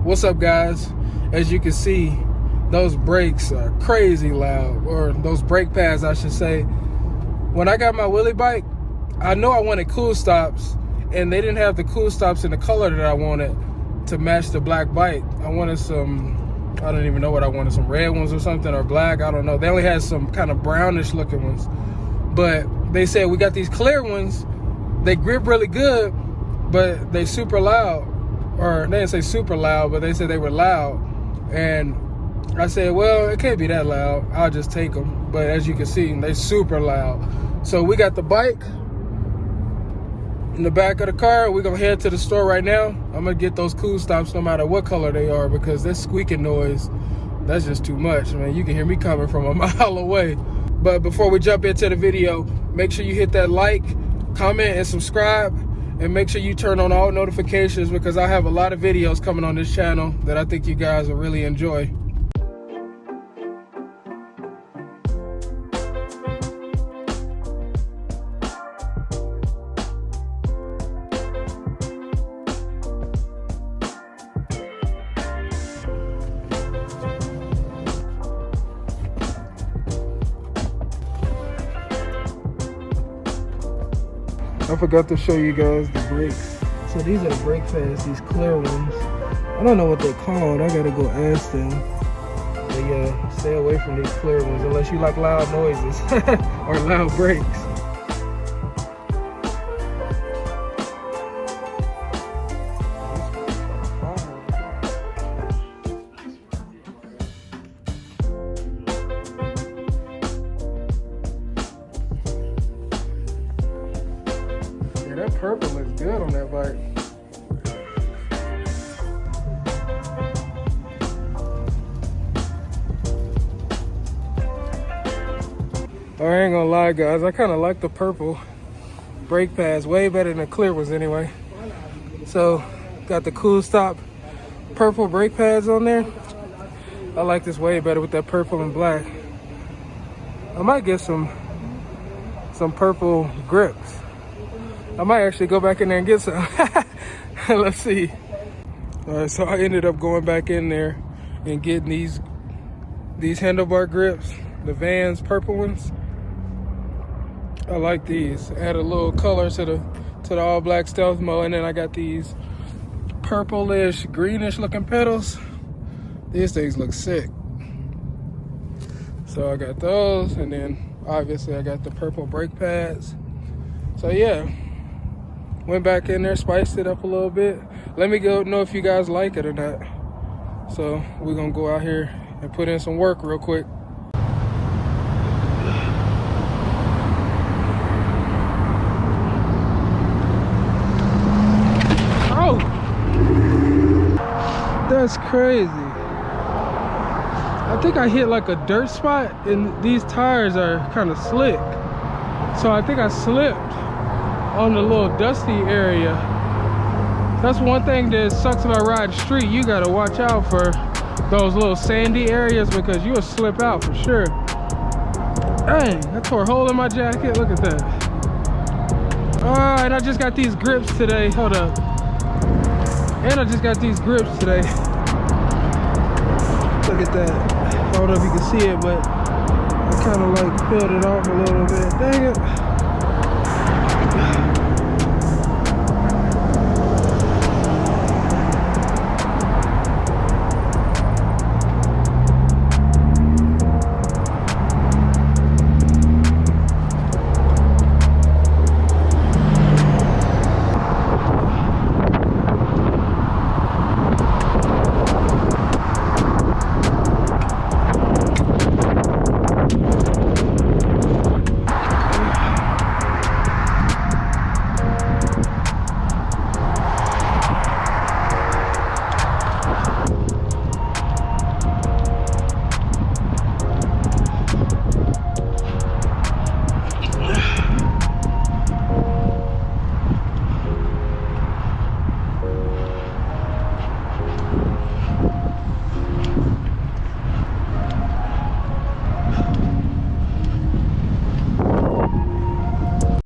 What's up, guys? As you can see, those brakes are crazy loud, or those brake pads I should say. When I got my wheelie bike, I know I wanted cool stops, and they didn't have the cool stops in the color that I wanted to match the black bike. I wanted some, I don't even know what I wanted, some red ones or something, or black, I don't know. They only had some kind of brownish looking ones. But they said, we got these clear ones, they grip really good, but they super loud. Or they didn't say super loud, but they said they were loud. And I said, well, it can't be that loud, I'll just take them. But as you can see, they super loud. So we got the bike in the back of the car. We're gonna head to the store right now. I'm gonna get those cool stops no matter what color they are, because this squeaking noise, that's just too much, man. You can hear me coming from a mile away. But before we jump into the video, make sure you hit that like, comment, and subscribe. And make sure you turn on all notifications, because I have a lot of videos coming on this channel that I think you guys will really enjoy. I forgot to show you guys the brakes. So these are the brake pads, these clear ones. I don't know what they're called. I gotta go ask them. But yeah, stay away from these clear ones unless you like loud noises or loud brakes. That purple looks good on that bike. I ain't gonna lie, guys, I kind of like the purple brake pads way better than the clear ones anyway. So got the cool stop purple brake pads on there. I like this way better with that purple and black. I might get some purple grips. I might actually go back in there and get some. Let's see. All right, so I ended up going back in there and getting these handlebar grips, the Vans purple ones. I like these. Add a little color to the all black stealth mode, and then I got these purplish, greenish looking pedals. These things look sick. So I got those, and then obviously I got the purple brake pads. So yeah. Went back in there, spiced it up a little bit. Let me know if you guys like it or not. So we're gonna go out here and put in some work real quick. Oh, that's crazy. I think I hit like a dirt spot, and these tires are kind of slick. So I think I slipped on the little dusty area. That's one thing that sucks about riding street. You gotta watch out for those little sandy areas, because you'll slip out for sure. Dang, I tore a hole in my jacket. Look at that. And I just got these grips today. Hold up. And I just got these grips today. Look at that. I don't know if you can see it, but I kind of like peeled it off a little bit. Dang it.